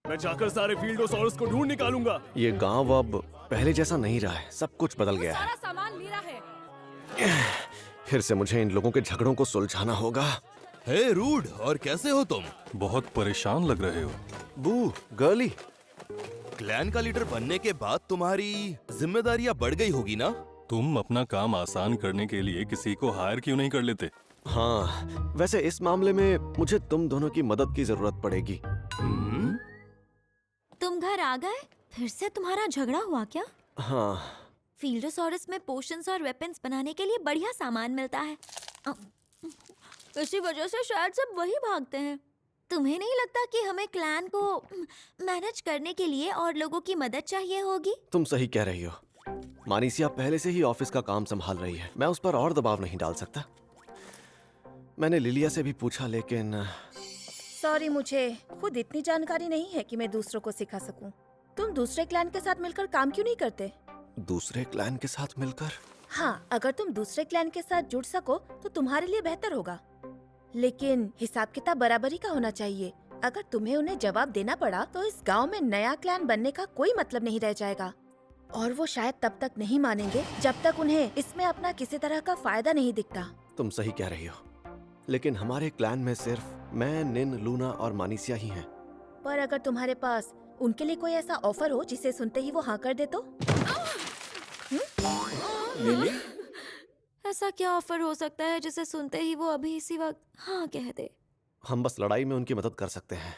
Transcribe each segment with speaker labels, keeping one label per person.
Speaker 1: मैं जाकर सारे फील्डोसॉरस को ढूंढ निकालूंगा।
Speaker 2: ये गांव अब पहले जैसा नहीं रहा है, सब कुछ बदल गया है।
Speaker 3: सारा सामान मेरा है।
Speaker 2: फिर से मुझे इन लोगों के झगड़ों को सुलझाना होगा।
Speaker 4: हे रूड, और कैसे हो तुम?
Speaker 5: बहुत परेशान लग रहे हो।
Speaker 2: बू गर्ली,
Speaker 4: क्लैन का लीडर बनने के बाद तुम्हारी जिम्मेदारियां बढ़ गई होगी ना?
Speaker 5: तुम अपना काम आसान करने के लिए किसी को हायर क्यों नहीं कर लेते?
Speaker 2: हाँ वैसे इस मामले में मुझे तुम दोनों की मदद की जरूरत पड़ेगी।
Speaker 3: तुम घर आ गए? फिर से तुम्हारा झगड़ा हुआ क्या?
Speaker 2: हाँ,
Speaker 3: फील्डोसॉरस में पोशंस और वेपन्स बनाने के लिए बढ़िया सामान मिलता है। इसी वजह से शायद सब वही भागते हैं। तुम्हें नहीं लगता कि हमें क्लैन को मैनेज करने के लिए और लोगों की मदद चाहिए होगी?
Speaker 2: तुम सही कह रही हो। मानीसिया पहले से ही ऑफिस का काम संभाल रही है, मैं उस पर और दबाव नहीं डाल सकता। मैंने लिलिया से भी पूछा लेकिन
Speaker 6: सॉरी, मुझे खुद इतनी जानकारी नहीं है कि मैं दूसरों को सिखा सकूं। तुम दूसरे क्लैन के साथ मिलकर काम क्यों नहीं करते?
Speaker 2: दूसरे क्लैन के साथ मिलकर?
Speaker 6: हाँ, अगर तुम दूसरे क्लैन के साथ जुड़ सको तो तुम्हारे लिए बेहतर होगा, लेकिन हिसाब किताब बराबरी का होना चाहिए। अगर तुम्हें उन्हें जवाब देना पड़ा तो इस गांव में नया क्लैन बनने का कोई मतलब नहीं रह जाएगा, और वो शायद तब तक नहीं मानेंगे जब तक उन्हें इसमें अपना किसी तरह का फायदा नहीं दिखता।
Speaker 2: तुम सही कह रही हो, लेकिन हमारे क्लैन में सिर्फ मैं, निन, लूना और मानीसिया ही हैं।
Speaker 6: पर अगर तुम्हारे पास उनके लिए कोई ऐसा ऑफर हो जिसे सुनते ही वो हाँ कर दे तो?
Speaker 1: लिली,
Speaker 3: ऐसा क्या ऑफर हो सकता है जिसे सुनते ही वो अभी इसी वक्त हाँ कह दे?
Speaker 2: हम बस लड़ाई में उनकी मदद कर सकते हैं।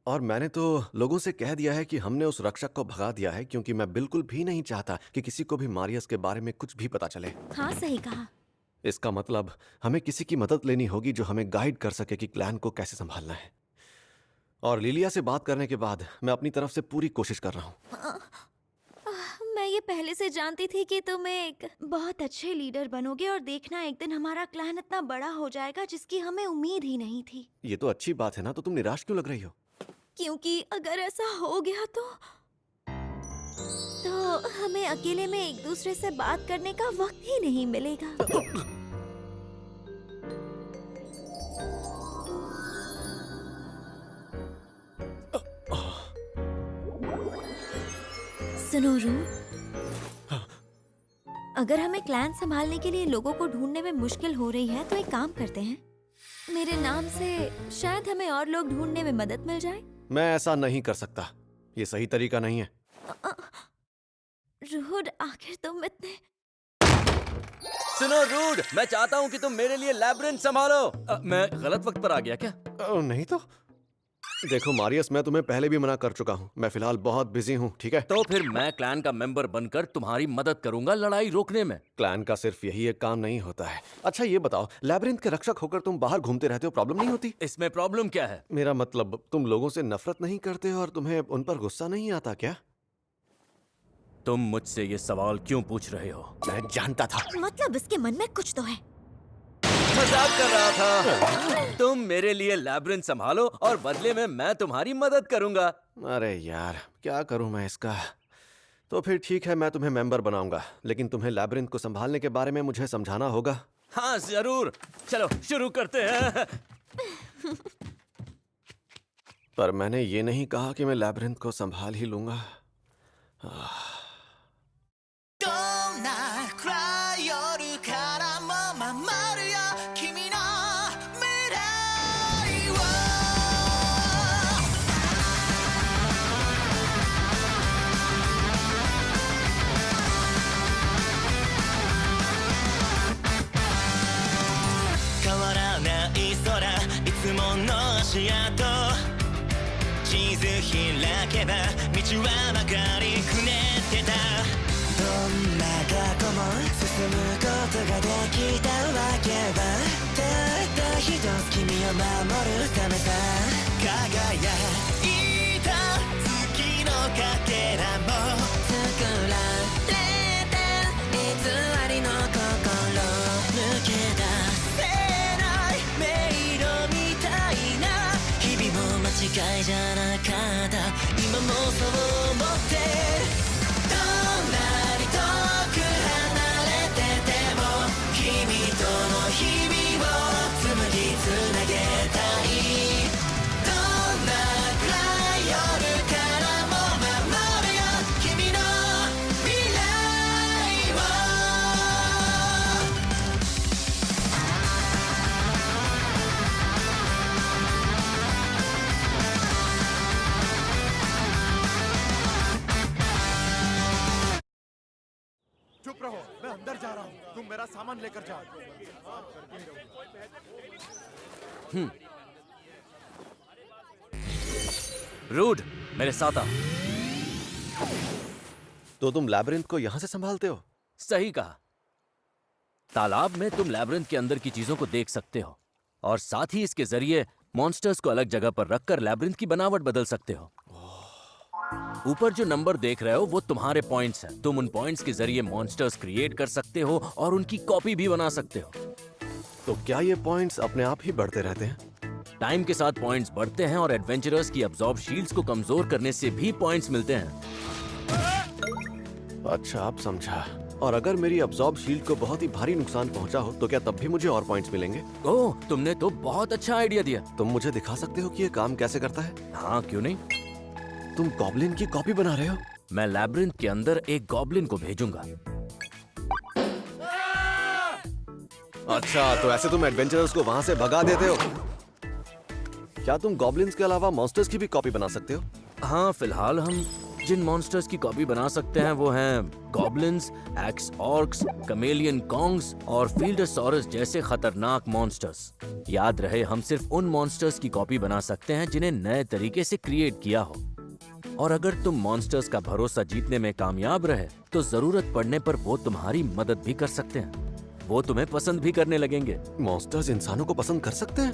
Speaker 2: और मैंने तो लोगों से कह दिया है कि हमने उस रक्षक को भगा दिया है, क्योंकि मैं बिल्कुल भी नहीं चाहता कि किसी को भी मारियस के बारे में कुछ भी पता चले।
Speaker 3: हाँ सही कहा।
Speaker 2: इसका मतलब हमें किसी की मदद लेनी होगी जो हमें गाइड कर सके कि क्लैन को कैसे संभालना है। और लिलिया से बात करने के बाद मैं अपनी तरफ से पूरी कोशिश कर रहा हूँ।
Speaker 3: मैं ये पहले से जानती थी कि तुम एक बहुत अच्छे लीडर बनोगे, और देखना एक दिन हमारा क्लैन इतना बड़ा हो जाएगा जिसकी हमें उम्मीद ही नहीं थी।
Speaker 2: ये तो अच्छी बात है ना, तो तुम निराश क्यों लग रही हो?
Speaker 3: क्योंकि अगर ऐसा हो गया तो हमें अकेले में एक दूसरे से बात करने का वक्त ही नहीं मिलेगा। सुनो रू, अगर हमें क्लैन संभालने के लिए लोगों को ढूंढने में मुश्किल हो रही है तो एक काम करते हैं, मेरे नाम से शायद हमें और लोग ढूंढने में मदद मिल जाए।
Speaker 2: मैं ऐसा नहीं कर सकता, ये सही तरीका नहीं है।
Speaker 3: रूड, आखिर तुम इतने...
Speaker 1: सुनो रूड, मैं चाहता हूँ कि तुम मेरे लिए लैब्रिंथ संभालो। मैं गलत वक्त पर आ गया क्या?
Speaker 2: नहीं तो देखो मारियस, मैं तुम्हें पहले भी मना कर चुका हूँ, मैं फिलहाल बहुत बिजी हूँ, ठीक है?
Speaker 1: तो फिर मैं क्लैन का मेंबर बनकर तुम्हारी मदद करूंगा लड़ाई रोकने में।
Speaker 2: क्लैन का सिर्फ यही एक काम नहीं होता है। अच्छा ये बताओ, लैब्रिंथ के रक्षक होकर तुम बाहर घूमते रहते हो, प्रॉब्लम नहीं होती?
Speaker 1: इसमें प्रॉब्लम क्या है?
Speaker 2: मेरा मतलब, तुम लोगों से नफरत नहीं करते और तुम्हें उन पर गुस्सा नहीं आता क्या?
Speaker 1: तुम मुझसे ये सवाल क्यों पूछ रहे हो?
Speaker 2: मैं जानता था।
Speaker 3: मतलब इसके मन में कुछ तो है।
Speaker 1: मजाक कर रहा था। तुम मेरे लिए लैब्रिंथ संभालो और बदले में मैं तुम्हारी मदद करूंगा।
Speaker 2: अरे यार, क्या करूं मैं इसका? तो फिर ठीक है, मैं तुम्हें मेंबर बनाऊंगा, लेकिन तुम्हें लैब्रिंथ को संभालने के बारे में मुझे समझाना होगा।
Speaker 1: हाँ जरूर, चलो शुरू करते हैं।
Speaker 2: पर मैंने ये नहीं कहा कि मैं लैब्रिंथ को संभाल ही लूंगा।
Speaker 7: सामान लेकर जा।
Speaker 1: रूड, मेरे साथ आ।
Speaker 2: तो तुम लैब्रिंथ को यहाँ से संभालते हो?
Speaker 1: सही कहा। तालाब में तुम लैब्रिंथ के अंदर की चीजों को देख सकते हो और साथ ही इसके जरिए मॉन्स्टर्स को अलग जगह पर रखकर लैब्रिंथ की बनावट बदल सकते हो। ऊपर जो नंबर देख रहे हो वो तुम्हारे पॉइंट्स हैं। तुम उन पॉइंट्स के जरिए मॉन्स्टर्स क्रिएट कर सकते हो और उनकी कॉपी भी बना सकते हो।
Speaker 2: तो क्या ये पॉइंट्स अपने आप ही बढ़ते रहते हैं?
Speaker 1: टाइम के साथ पॉइंट्स बढ़ते हैं और एडवेंचरर्स की अब्जॉर्ब शील्ड्स को कमजोर करने से भी पॉइंट्स मिलते हैं।
Speaker 2: अच्छा, अब समझा। और अगर मेरी अब्जॉर्ब शील्ड को बहुत ही भारी नुकसान पहुंचा हो तो क्या तब भी मुझे और पॉइंट्स मिलेंगे?
Speaker 1: ओह, तुमने तो बहुत अच्छा आइडिया दिया।
Speaker 2: तुम मुझे दिखा सकते हो कि ये काम कैसे करता है?
Speaker 1: हाँ, क्यों नहीं।
Speaker 2: तुम गॉब्लिन की कॉपी बना रहे हो?
Speaker 1: मैं लैब्रिंथ के अंदर एक गॉब्लिन को भेजूंगा।
Speaker 2: अच्छा, तो ऐसे तुम एडवेंचरर्स को वहां से भगा देते हो? क्या तुम गॉब्लिन्स के अलावा मॉन्स्टर्स की भी कॉपी बना सकते हो?
Speaker 1: हाँ, फिलहाल हम जिन मॉन्स्टर्स की कॉपी बना सकते हैं वो हैं गॉब्लिन्स, एक्स ऑर्क्स, कमेलियन कॉन्ग्स और फील्डोसॉरस जैसे खतरनाक मॉन्स्टर्स। याद रहे, हम सिर्फ उन मॉन्स्टर्स की कॉपी बना सकते हैं जिन्हें नए तरीके से क्रिएट किया हो। और अगर तुम मॉन्स्टर्स का भरोसा जीतने में कामयाब रहे तो जरूरत पड़ने पर वो तुम्हारी मदद भी कर सकते हैं। वो तुम्हें पसंद भी करने लगेंगे।
Speaker 2: मॉन्स्टर्स इंसानों को पसंद कर सकते हैं?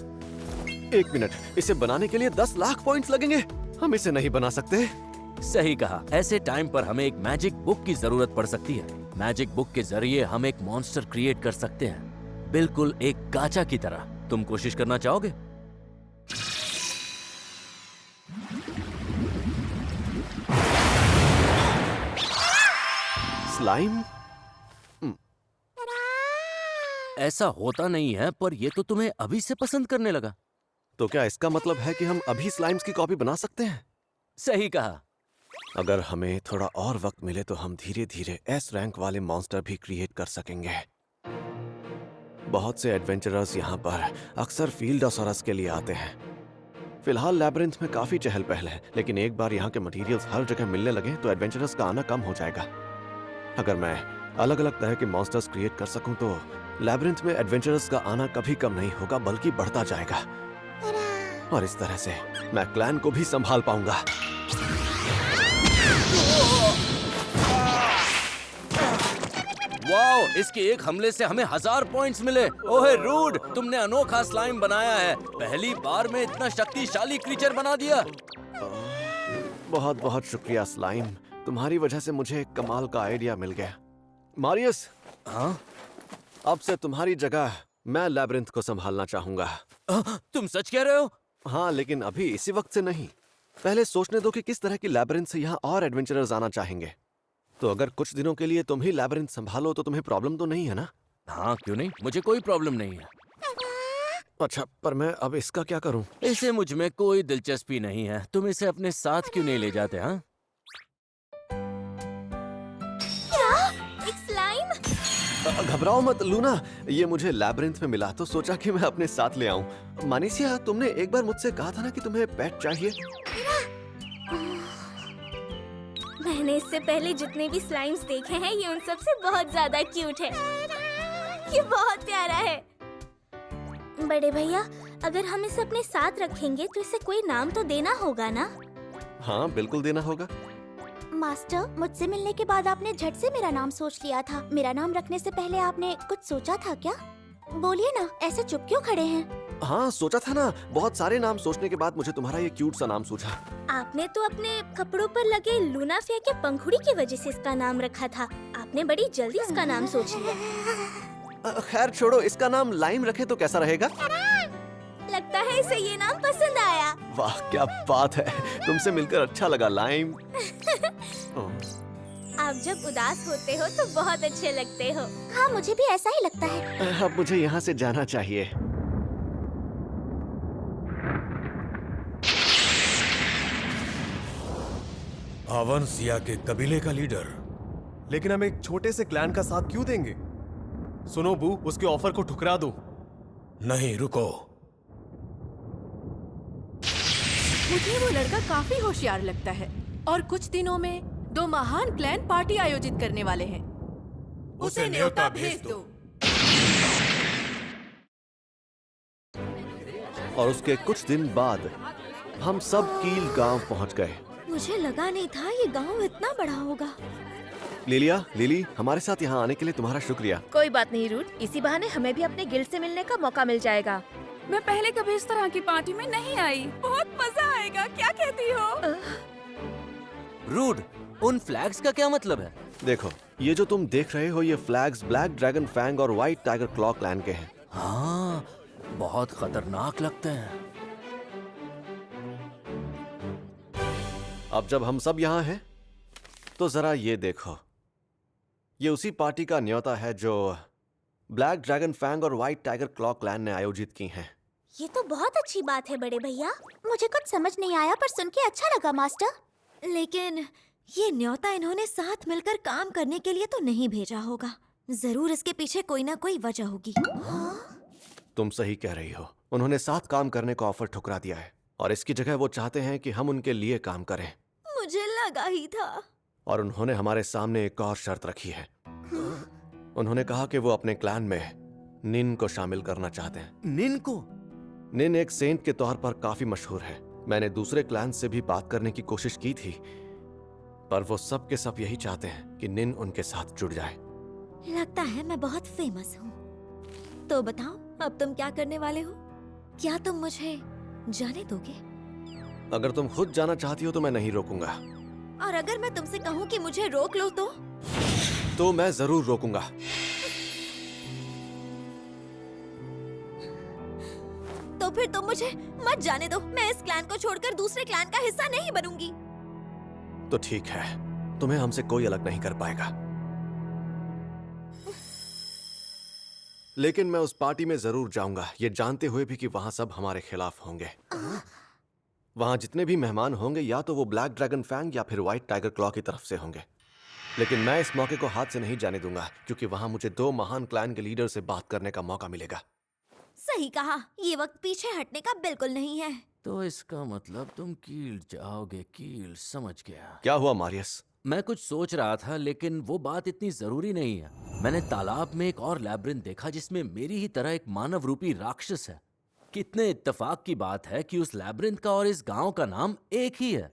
Speaker 2: एक मिनट, इसे बनाने के लिए 10 लाख पॉइंट्स लगेंगे। हम इसे नहीं बना सकते।
Speaker 1: सही कहा। ऐसे टाइम पर हमें एक मैजिक बुक की जरूरत पड़ सकती है। मैजिक बुक के जरिए हम एक मॉन्स्टर क्रिएट कर सकते हैं, बिल्कुल एक गाचा की तरह। तुम कोशिश करना चाहोगे?
Speaker 2: स्लाइम?
Speaker 1: ऐसा होता नहीं है, पर ये तो तुम्हें अभी से पसंद करने लगा।
Speaker 2: तो क्या इसका मतलब है कि हम अभी स्लाइम्स की कॉपी बना सकते हैं?
Speaker 1: सही कहा।
Speaker 2: अगर हमें थोड़ा और वक्त मिले तो हम धीरे धीरे एस रैंक वाले मॉन्स्टर भी क्रिएट कर सकेंगे। बहुत से एडवेंचरर्स यहाँ पर अक्सर फील्डोसॉरस के लिए आते हैं। फिलहाल लैब्रिंथ में काफी चहल पहल है, लेकिन एक बार यहाँ के मटेरियल्स हर जगह मिलने लगे तो एडवेंचरर्स का आना कम हो जाएगा। अगर मैं अलग अलग तरह के मॉन्स्टर्स क्रिएट कर सकूं तो लैब्रिंथ में एडवेंचरर्स का आना कभी कम नहीं होगा, बल्कि बढ़ता जाएगा। और इस तरह से मैं क्लैन को भी संभाल पाऊंगा।
Speaker 1: वाओ, इसके एक हमले से हमें 1000 पॉइंट्स मिले। ओहे रूड, तुमने अनोखा स्लाइम बनाया है। पहली बार में इतना शक्तिशाली क्रीचर बना दिया।
Speaker 2: बहुत बहुत शुक्रिया स्लाइम, तुम्हारी वजह से मुझे एक कमाल का आइडिया मिल गया। मारियस,
Speaker 1: हाँ?
Speaker 2: अब से तुम्हारी जगह मैं लैब्रिंथ को संभालना चाहूंगा।
Speaker 1: तुम सच कह रहे हो?
Speaker 2: हाँ, लेकिन अभी इसी वक्त से नहीं। पहले सोचने दो कि किस तरह की लैब्रिंथ से यहाँ और एडवेंचरर्स आना चाहेंगे। तो अगर कुछ दिनों के लिए तुम ही लैब्रिंथ संभालो तो तुम्हें प्रॉब्लम तो नहीं है ना?
Speaker 1: हाँ, क्यों नहीं, मुझे कोई प्रॉब्लम नहीं है।
Speaker 2: अच्छा, पर मैं अब इसका क्या करूं?
Speaker 1: इसे मुझ में कोई दिलचस्पी नहीं है। तुम इसे अपने साथ क्यों नहीं ले जाते? हाँ,
Speaker 3: एक स्लाइम?
Speaker 2: घबराओ मत लूना, ये मुझे लैब्रिंथ में मिला तो सोचा कि मैं अपने साथ ले आऊं। मानिसिया, तुमने एक बार मुझसे कहा था ना कि तुम्हें पेट चाहिए।
Speaker 8: मैंने इससे पहले जितने भी स्लाइम्स देखे हैं ये उन सब से बहुत ज्यादा क्यूट है। ये बहुत प्यारा है। बड़े भैया, अगर हम इसे अपने साथ रखेंगे तो इसे कोई नाम तो देना होगा ना?
Speaker 2: हाँ, बिल्कुल देना होगा।
Speaker 8: मास्टर, मुझसे मिलने के बाद आपने झट से मेरा नाम सोच लिया था। मेरा नाम रखने से पहले आपने कुछ सोचा था क्या? बोलिए ना, ऐसे चुप क्यों खड़े हैं?
Speaker 2: हाँ, सोचा था ना। बहुत सारे नाम सोचने के बाद मुझे तुम्हारा ये क्यूट सा नाम सूझा।
Speaker 8: आपने तो अपने कपड़ों पर लगे लूनाफिया के पंखुड़ी की वजह से इसका नाम रखा था। आपने बड़ी जल्दी इसका नाम सोच लिया।
Speaker 2: खैर छोड़ो, इसका नाम लाइम रखे तो कैसा रहेगा?
Speaker 8: लगता है इसे ये नाम पसंद आया।
Speaker 2: वाह, क्या बात है, तुमसे मिलकर अच्छा लगा लाइम।
Speaker 8: आप जब उदास होते हो तो बहुत अच्छे लगते हो। हाँ, मुझे भी ऐसा ही लगता है।
Speaker 2: अब मुझे यहाँ से जाना चाहिए।
Speaker 7: आवानसिया के कबीले का लीडर, लेकिन हम एक छोटे से क्लैन का साथ क्यों देंगे? सुनो बू, उसके ऑफर को ठुकरा दो। नहीं, रुको।
Speaker 9: मुझे वो लड़का काफी होशियार लगता है और कुछ दिनों में 2 महान क्लैन पार्टी आयोजित करने वाले हैं। उसे न्योता भेज दो।
Speaker 2: और उसके कुछ दिन बाद हम सब कील गांव पहुंच गए।
Speaker 3: मुझे लगा नहीं था ये गांव इतना बड़ा होगा।
Speaker 2: लिली, हमारे साथ यहाँ आने के लिए तुम्हारा शुक्रिया।
Speaker 6: कोई बात नहीं रूट, इसी बहाने हमें भी अपने गिल्ड से मिलने का मौका मिल जाएगा।
Speaker 9: मैं पहले कभी इस तरह की पार्टी में नहीं आई। बहुत मजा आएगा, क्या कहती हो?
Speaker 1: रूड, उन फ्लैग्स का क्या मतलब है?
Speaker 2: देखो, ये जो तुम देख रहे हो ये फ्लैग्स ब्लैक ड्रैगन फैंग और व्हाइट टाइगर क्लॉ क्लैन के हैं।
Speaker 1: हाँ, बहुत खतरनाक लगते हैं।
Speaker 2: अब जब हम सब यहाँ हैं, तो जरा ये देखो, ये उसी पार्टी का न्योता है जो ब्लैक ड्रैगन फैंग और व्हाइट टाइगर क्लॉ क्लैन ने आयोजित की हैं।
Speaker 8: ये तो बहुत अच्छी बात है बड़े भैया। मुझे कुछ समझ नहीं आया पर सुन के अच्छा लगा मास्टर।
Speaker 3: लेकिन ये न्योता इन्होंने साथ मिलकर काम करने के लिए तो नहीं भेजा होगा। जरूर इसके पीछे कोई ना कोई वजह होगी।
Speaker 2: तुम सही कह रही हो, उन्होंने साथ काम करने का ऑफर ठुकरा दिया है और इसकी जगह वो चाहते हैं कि हम उनके लिए काम करें।
Speaker 3: मुझे लगा ही था।
Speaker 2: और उन्होंने हमारे सामने एक और शर्त रखी है। उन्होंने कहा कि वो अपने क्लैन में निन को शामिल करना चाहते हैं।
Speaker 4: निन को?
Speaker 2: निन एक सेंट के तौर पर काफी मशहूर है। मैंने दूसरे क्लैन से भी बात करने की कोशिश की थी, पर वो सब के सब यही चाहते हैं कि निन उनके साथ जुड़ जाए।
Speaker 3: लगता है मैं बहुत फेमस हूँ। तो बताओ, अब तुम क्या करने वाले हो? क्या तुम मुझे जाने दोगे?
Speaker 2: अगर तुम खुद जाना चाहती हो तो मैं नहीं रोकूंगा।
Speaker 3: और अगर मैं तुमसे कहूँ कि मुझे रोक लो तो
Speaker 2: मैं जरूर रोकूंगा।
Speaker 3: तो फिर तुम मुझे मत जाने दो। मैं इस क्लैन को छोड़कर दूसरे क्लैन का हिस्सा नहीं बनूंगी।
Speaker 2: तो ठीक है, तुम्हें हमसे कोई अलग नहीं कर पाएगा। लेकिन मैं उस पार्टी में जरूर जाऊंगा, ये जानते हुए भी कि वहां सब हमारे खिलाफ होंगे। वहां जितने भी मेहमान होंगे या तो वो ब्लैक ड्रैगन फैंग या फिर व्हाइट टाइगर क्लॉ की तरफ से होंगे। लेकिन मैं इस मौके को हाथ से नहीं जाने दूंगा, क्योंकि वहां मुझे 2 महान क्लैन के लीडर से बात करने का मौका मिलेगा।
Speaker 3: सही कहा, ये वक्त पीछे हटने का बिल्कुल नहीं है।
Speaker 1: तो इसका मतलब तुम कील जाओगे। कील, समझ गया।
Speaker 2: क्या हुआ मारियस?
Speaker 1: मैं कुछ सोच रहा था, लेकिन वो बात इतनी जरूरी नहीं है। मैंने तालाब में एक और लैब्रिंथ देखा जिसमें मेरी ही तरह एक मानव रूपी राक्षस है। कितने इत्तेफाक की बात है कि उस लैब्रिंथ का और इस गांव का नाम एक ही है।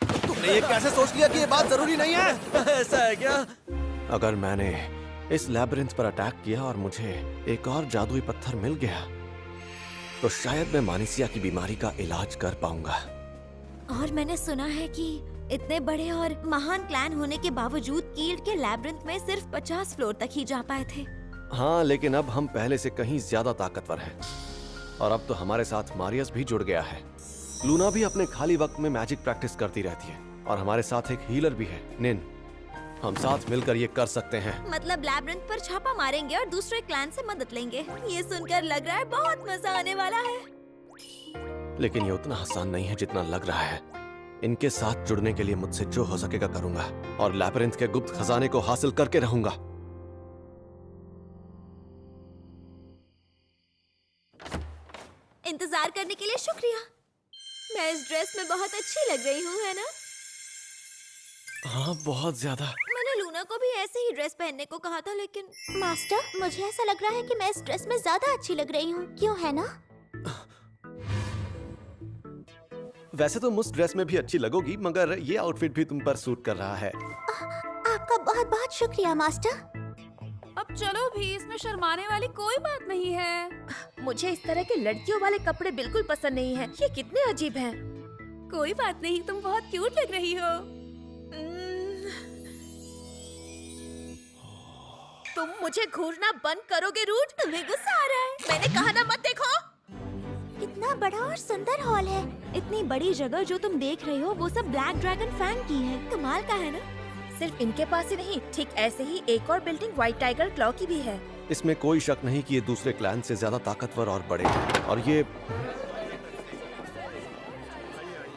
Speaker 4: तुमने ये कैसे सोच लिया कि ये बात जरूरी नहीं है?
Speaker 1: ऐसा है क्या?
Speaker 2: अगर मैंने इस लैब्रिंथ पर अटैक किया और मुझे एक और जादुई पत्थर मिल गया, तो शायद मैं मानिसिया की बीमारी का इलाज कर पाऊंगा।
Speaker 3: और मैंने सुना है कि इतने बड़े और महान क्लैन होने के बावजूद कील के लैब्रिंथ में सिर्फ 50 फ्लोर तक ही जा पाए थे।
Speaker 2: हाँ, लेकिन अब हम पहले से कहीं ज्यादा ताकतवर हैं। और अब तो हमारे साथ मारियस भी जुड़ गया है। लूना भी अपने खाली वक्त में मैजिक प्रैक्टिस करती रहती है। और हमारे साथ एक हीलर भी है, निन। हम साथ मिलकर ये कर सकते हैं।
Speaker 3: मतलब लैब्रिंथ पर छापा मारेंगे और दूसरे क्लैन से मदद लेंगे। ये सुनकर लग रहा है बहुत मजा आने वाला है।
Speaker 2: लेकिन ये उतना आसान नहीं है जितना लग रहा है। इनके साथ जुड़ने के लिए मुझसे जो हो सकेगा करूंगा और लैब्रिंथ के गुप्त खजाने को हासिल करके रहूंगा।
Speaker 3: इंतजार करने के लिए शुक्रिया। मैं इस ड्रेस में बहुत अच्छी लग रही हूँ, है ना?
Speaker 2: हाँ, बहुत ज्यादा।
Speaker 3: मैंने लूना को भी ऐसे ही ड्रेस पहनने को कहा था, लेकिन
Speaker 8: मास्टर, मुझे ऐसा लग रहा है कि मैं इस ड्रेस में ज्यादा अच्छी लग रही हूँ। क्यों, है ना?
Speaker 2: वैसे तो उस ड्रेस में भी अच्छी लगोगी, मगर ये आउटफिट भी तुम पर सूट कर रहा है।
Speaker 8: आपका बहुत बहुत शुक्रिया मास्टर।
Speaker 9: अब चलो भी, इसमें शर्माने वाली कोई बात नहीं है।
Speaker 6: मुझे इस तरह के लड़कियों वाले कपड़े बिल्कुल पसंद नहीं हैं। ये कितने अजीब हैं।
Speaker 9: कोई बात नहीं, तुम बहुत क्यूट लग रही हो।
Speaker 6: तुम मुझे घूरना बंद करोगे रूट?
Speaker 3: तुम्हें गुस्सा आ रहा है?
Speaker 6: मैंने कहा ना मत देखो।
Speaker 8: कितना बड़ा और सुंदर हॉल है।
Speaker 3: इतनी बड़ी जगह जो तुम देख रहे हो वो सब ब्लैक ड्रैगन फैंग की है। कमाल का है ना?
Speaker 6: सिर्फ इनके पास ही नहीं, ठीक ऐसे ही एक और बिल्डिंग व्हाइट टाइगर क्लॉ की भी है।
Speaker 2: इसमें कोई शक नहीं कि ये दूसरे क्लैन से ज्यादा ताकतवर और बड़े हैं। और ये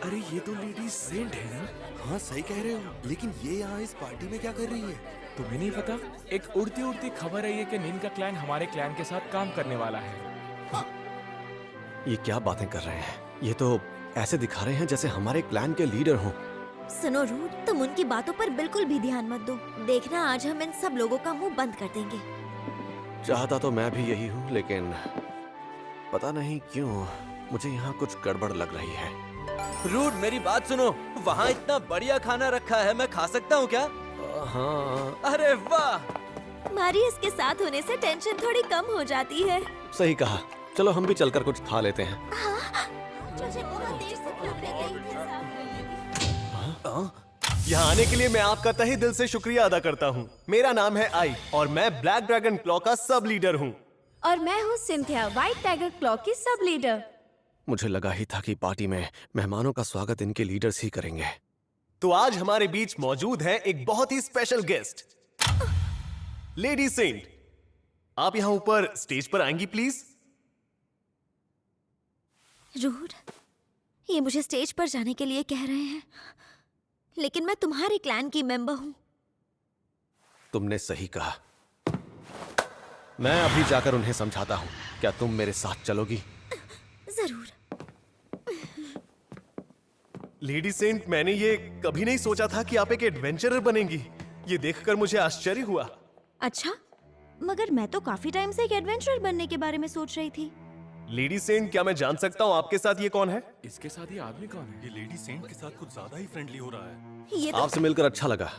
Speaker 4: अरे ये तो लेडी सेंट है ना? हाँ सही कह रहे हो, लेकिन ये यहाँ इस पार्टी में क्या कर रही है?
Speaker 10: तुम्हें नहीं पता? एक उड़ती उड़ती खबर आई है कि निन का क्लैन हमारे क्लैन के साथ काम करने वाला है।
Speaker 2: ये क्या बातें कर रहे हैं? ये तो ऐसे दिखा रहे हैं जैसे हमारे क्लैन के लीडर हों।
Speaker 3: सुनो रूट, तुम उनकी बातों पर बिल्कुल भी ध्यान मत दो। देखना, आज हम इन सब लोगों का मुंह बंद कर देंगे।
Speaker 2: चाहता तो मैं भी यही हूँ, लेकिन पता नहीं क्यों मुझे यहाँ कुछ गड़बड़ लग रही है।
Speaker 1: रूड, मेरी बात सुनो। वहाँ इतना बढ़िया खाना रखा है, मैं खा सकता हूँ क्या?
Speaker 2: हाँ,
Speaker 1: अरे वाह!
Speaker 3: मारियस के साथ होने से टेंशन थोड़ी कम हो जाती है।
Speaker 2: सही कहा। चलो हम भी चलकर कुछ खा लेते हैं।
Speaker 3: मुझे बहुत देर से भूख लगी थी।
Speaker 7: यहाँ आने के लिए मैं आपका तहे दिल से शुक्रिया अदा करता हूँ। मेरा नाम है आई और मैं ब्लैक ड्रैगन क्लॉ का सब लीडर हूँ।
Speaker 8: और मैं हूँ सिंथिया, व्हाइट टाइगर क्लॉ की सब लीडर।
Speaker 2: मुझे लगा ही था कि पार्टी में मेहमानों का स्वागत इनके लीडर्स ही करेंगे।
Speaker 7: तो आज हमारे बीच मौजूद है एक बहुत ही स्पेशल गेस्ट, लेडी सेंट। आप यहाँ ऊपर स्टेज पर आएंगी प्लीज?
Speaker 3: रूड, ये मुझे स्टेज पर जाने के लिए कह रहे हैं, लेकिन मैं तुम्हारे क्लैन की मेंबर हूँ।
Speaker 2: तुमने सही कहा। मैं अभी जाकर उन्हें समझाता हूँ। क्या तुम मेरे साथ चलोगी?
Speaker 3: जरूर।
Speaker 7: लेडी सेंट, मैंने ये कभी नहीं सोचा था कि आप एक एडवेंचरर बनेंगी। ये देखकर मुझे आश्चर्य हुआ।
Speaker 3: अच्छा, मगर मैं तो काफी टाइम से एक एडवेंचरर बनने के बारे में सोच रही थी।
Speaker 7: लेडी सेंट, क्या मैं जान सकता हूँ आपके साथ ये कौन है?
Speaker 10: इसके साथ ये आदमी कौन है?
Speaker 5: ये लेडी सेंट के साथ कुछ ज्यादा ही फ्रेंडली हो रहा है।
Speaker 3: ये तो
Speaker 2: आपसे मिलकर अच्छा लगा।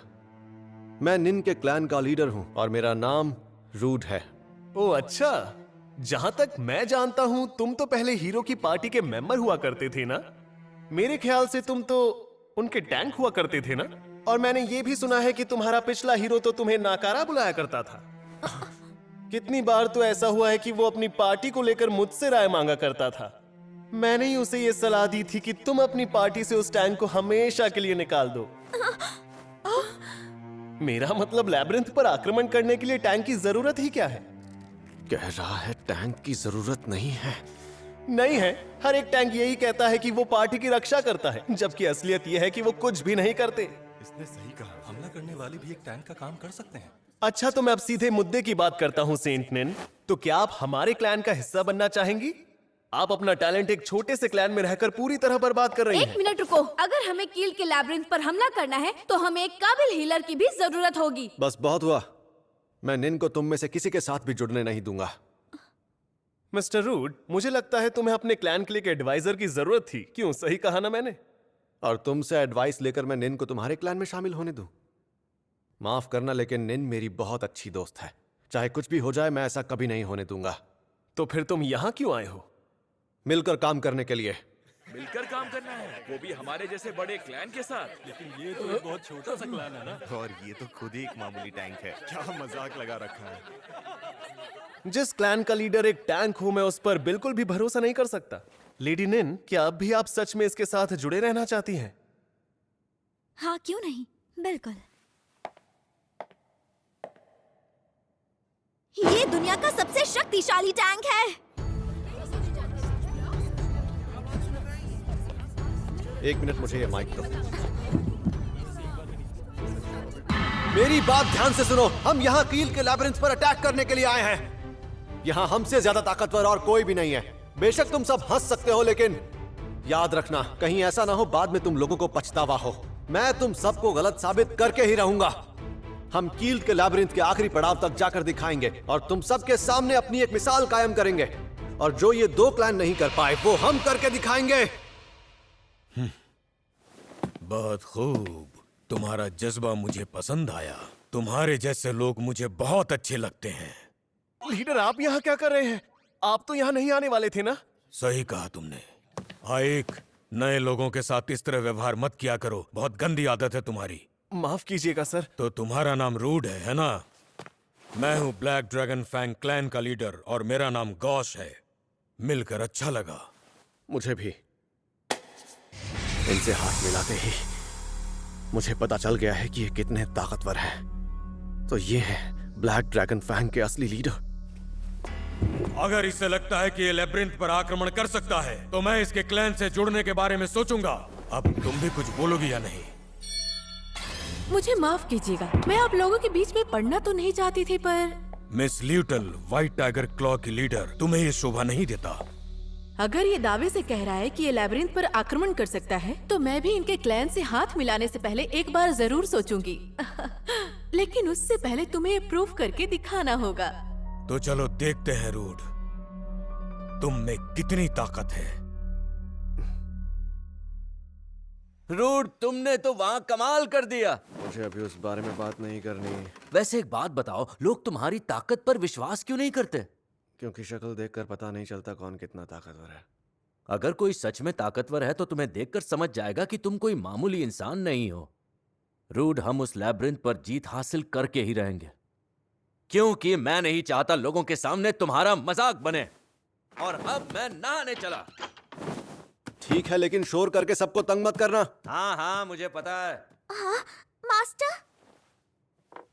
Speaker 2: मैं निन के क्लैन का लीडर हूँ और मेरा नाम रूड है।
Speaker 7: ओह अच्छा, जहाँ तक मैं जानता हूँ तुम तो पहले हीरो की पार्टी के मेंबर हुआ करते थे ना? मेरे ख्याल से तुम तो उनके टैंक हुआ करते थे ना? और मैंने ये भी सुना है कि तुम्हारा पिछला हीरो तो तुम्हें नाकारा बुलाया करता था। कितनी बार तो ऐसा हुआ है कि वो अपनी पार्टी को लेकर मुझसे राय मांगा करता था। मैंने ही उसे ये सलाह दी थी कि तुम अपनी पार्टी से उस टैंक को हमेशा के लिए निकाल दो। मेरा मतलब लैब्रिंथ पर आक्रमण करने के लिए टैंक की जरूरत ही क्या है?
Speaker 2: कह रहा है टैंक की जरूरत नहीं है।
Speaker 7: नहीं है। हर एक टैंक यही कहता है कि वो पार्टी की रक्षा करता है, जबकि असलियत यह है कि वो कुछ भी नहीं करते।
Speaker 5: इसने सही कहा। हमला करने वाले भी एक टैंक का काम कर सकते हैं।
Speaker 7: अच्छा, तो मैं अब सीधे मुद्दे की बात करता हूँ सेंट निन। तो क्या आप हमारे क्लैन का हिस्सा बनना चाहेंगी? आप अपना टैलेंट एक छोटे से क्लैन में रहकर पूरी तरह बर्बाद कर रही हैं।
Speaker 8: एक मिनट रुको, अगर हमें कील के लैब्रिंथ पर हमला करना है तो हमें एक काबिल हीलर की भी जरूरत होगी।
Speaker 2: बस बहुत हुआ। मैं निन को तुम में से किसी के साथ भी जुड़ने नहीं दूंगा।
Speaker 7: मिस्टर रूड, मुझे लगता है तुम्हें अपने क्लैन के लिए एक एडवाइजर की जरूरत थी। क्यों, सही कहा ना मैंने?
Speaker 2: और तुमसे एडवाइस लेकर मैं निन को तुम्हारे क्लैन में शामिल होने दूं? माफ करना, लेकिन निन मेरी बहुत अच्छी दोस्त है। चाहे कुछ भी हो जाए, मैं ऐसा कभी नहीं होने दूंगा।
Speaker 7: तो फिर तुम यहाँ क्यों आए हो?
Speaker 2: मिलकर काम करने के लिए।
Speaker 10: मिलकर काम करना है, वो भी हमारे जैसे बड़े क्लैन के साथ।
Speaker 5: लेकिन ये तो एक बहुत छोटा सा क्लैन है ना।
Speaker 4: और ये तो खुद ही एक मामूली टैंक है। क्या मजाक लगा रखा है।
Speaker 7: जिस क्लैन का लीडर एक टैंक हूं, मैं उस पर बिल्कुल भी भरोसा नहीं कर सकता। लेडी निन, क्या अब भी आप सच में इसके साथ जुड़े रहना चाहती हैं?
Speaker 3: हाँ, क्यों नहीं, बिल्कुल। ये दुनिया का सबसे शक्तिशाली टैंक है।
Speaker 2: एक मिनट, मुझे ये माइक दो। मेरी बात ध्यान से सुनो। हम यहाँ कील के लैब्रिंथ पर अटैक करने के लिए आए हैं। यहाँ हमसे ज्यादा ताकतवर और कोई भी नहीं है। बेशक तुम सब हंस सकते हो, लेकिन याद रखना, कहीं ऐसा ना हो बाद में तुम लोगों को पछतावा हो। मैं तुम सबको गलत साबित करके ही रहूंगा। हम कील के लैब्रिंथ के आखिरी पड़ाव तक जाकर दिखाएंगे और तुम सबके सामने अपनी एक मिसाल कायम करेंगे। और जो ये दो क्लैन नहीं कर पाए, वो हम करके दिखाएंगे।
Speaker 11: बहुत खूब, तुम्हारा जज्बा मुझे पसंद आया। तुम्हारे जैसे लोग मुझे बहुत अच्छे लगते हैं।
Speaker 7: लीडर, आप यहाँ क्या कर रहे हैं? आप तो यहाँ नहीं आने वाले थे ना?
Speaker 11: सही कहा तुमने। आइक, नए लोगों के साथ इस तरह व्यवहार मत किया करो। बहुत गंदी आदत है तुम्हारी।
Speaker 7: माफ कीजिएगा सर।
Speaker 11: तो तुम्हारा नाम रूड है ना? मैं हूँ ब्लैक ड्रैगन फैंग क्लैन का लीडर और मेरा नाम गॉश है। मिलकर अच्छा लगा।
Speaker 2: मुझे भी। इनसे हाथ मिलाते ही मुझे पता चल गया है कि ये कितने ताकतवर हैं। तो ये है ब्लैक ड्रैगन फैंग के असली लीडर।
Speaker 11: अगर इससे लगता है कि ये लैब्रिंथ पर आक्रमण कर सकता है, तो मैं इसके क्लैन से जुड़ने के बारे में सोचूंगा। अब तुम भी कुछ बोलोगी या नहीं?
Speaker 9: मुझे माफ कीजिएगा, मैं आप लोगों के बीच में पढ़ना तो नहीं चाहती थी, पर
Speaker 11: मिस ल्यूटल, व्हाइट टाइगर क्लॉ की लीडर, तुम्हें ये शोभा नहीं देता।
Speaker 9: अगर ये दावे से कह रहा है कि ये लैब्रिंथ पर आक्रमण कर सकता है, तो मैं भी इनके क्लैन से हाथ मिलाने से पहले एक बार जरूर सोचूंगी। लेकिन उससे पहले तुम्हें प्रूफ करके दिखाना होगा।
Speaker 11: तो चलो देखते हैं रूड। तुम में कितनी ताकत है।
Speaker 1: रूड, तुमने तो वहाँ कमाल कर दिया।
Speaker 2: मुझे अभी उस बारे में बात नहीं करनी,
Speaker 1: वैसे एक बात बताओ, लोग तुम्हारी ताकत पर विश्वास क्यों नहीं करते?
Speaker 2: क्योंकि शक्ल देखकर पता नहीं चलता कौन कितना ताकतवर है।
Speaker 1: अगर कोई सच में ताकतवर है तो तुम्हें देखकर समझ जाएगा कि तुम कोई मामूली इंसान नहीं हो। रूड, हम उस लैब्रिंथ पर जीत हासिल करके ही रहेंगे, क्योंकि मैं नहीं चाहता लोगों के सामने तुम्हारा मजाक बने। और अब मैं नहाने चला।
Speaker 2: ठीक है, लेकिन शोर करके सबको तंग मत करना।
Speaker 1: हाँ हाँ, मुझे पता है।
Speaker 3: हाँ मास्टर।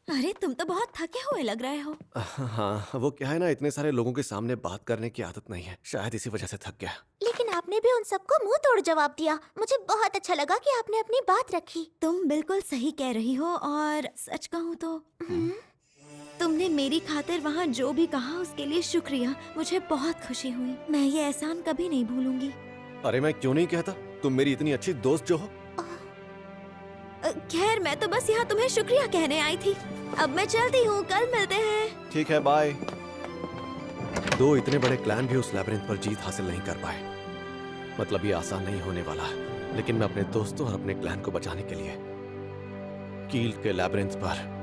Speaker 3: अरे तुम तो बहुत थके हुए लग रहे हो।
Speaker 2: हाँ, वो क्या है ना, इतने सारे लोगों के सामने बात करने की आदत नहीं है, शायद इसी वजह से थक गया।
Speaker 8: लेकिन आपने भी उन सबको मुंह तोड़ जवाब दिया। मुझे बहुत अच्छा लगा कि आपने अपनी बात रखी।
Speaker 3: तुम बिल्कुल सही कह रही हो, और सच कहूँ तो तुमने मेरी खातिर वहाँ जो भी कहा उसके लिए शुक्रिया। मुझे बहुत खुशी हुई। मैं ये एहसान कभी नहीं भूलूंगी।
Speaker 2: अरे मैं क्यों नहीं कहता, तुम मेरी इतनी अच्छी दोस्त जो हो।
Speaker 3: खैर, मैं तो बस यहाँ तुम्हें शुक्रिया कहने आई थी। अब मैं चलती हूँ, कल मिलते हैं।
Speaker 2: ठीक है, बाय। दो इतने बड़े क्लैन भी उस लैब्रिंथ पर जीत हासिल नहीं कर पाए। मतलब ये आसान नहीं होने वाला, लेकिन मैं अपने दोस्तों और अपने क्लैन को बचाने के लिए कील के लैब्रिंथ पर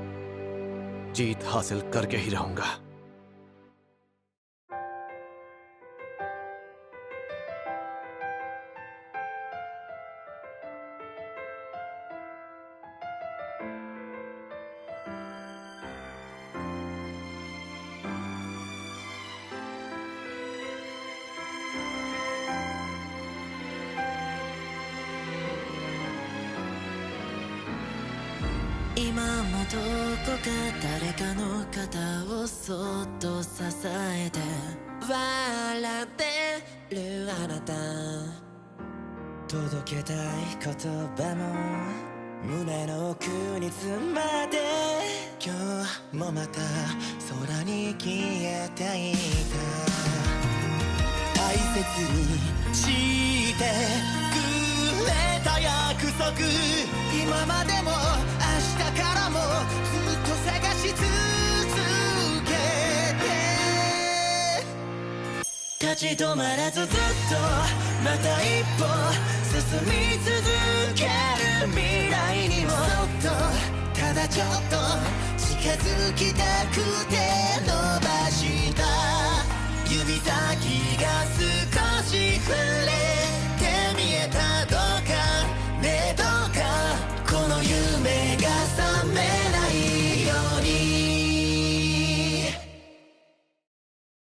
Speaker 2: जीत हासिल करके ही रहूंगा।
Speaker 12: どこか誰かの肩をそっと支えて笑ってるあなた、届けたい言葉も胸の奥に詰まって今日もまた空に消えていた。大切にしてくれた約束、今までも明日からもずっと探し続けて、立ち止まらずずっとまた一歩進み続ける未来にも、そっとただちょっと近づきたくて伸ばした指先が少し触れて見えたどうかね、どうかこの夢が